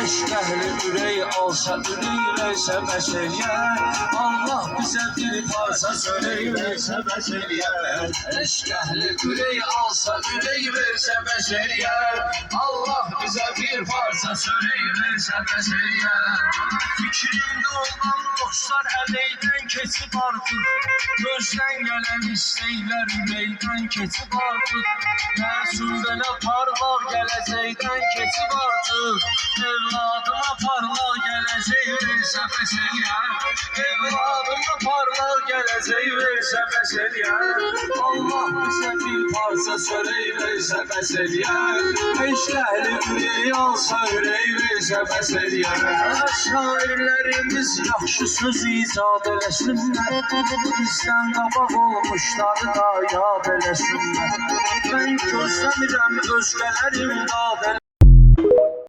Eşq əhli ürək alsa, ürək versə bəşəriyyət. Allah bizə bir parça çörək versə bəşəriyyət. Eşq əhli ürək alsa, ürək versə bəşəriyyət. Allah bizə bir parça çörək versə bəşəriyyət. Fikrimdə olan dostlar əleydən keçib artıq. Gözdən gələn istəklər ürəkdən keçib artıq. Məsudə nə parlaq gələcəkdən keçib artıq. Evladıma parlaq gələcək versə bəşəriyyət. Evladıma parlaq gələcək versə bəşəriyyət. Allah bizə bir parça çörək versə bəşəriyyət. Eşq əhli ürək alsa, ürək versə bəşəriyyət. Şairlərimiz yaxşı söz icad eləsinlər. Bizdən qabaq olmuşları da yad eləsinlər. Mən gözləmirəm özgələr imdad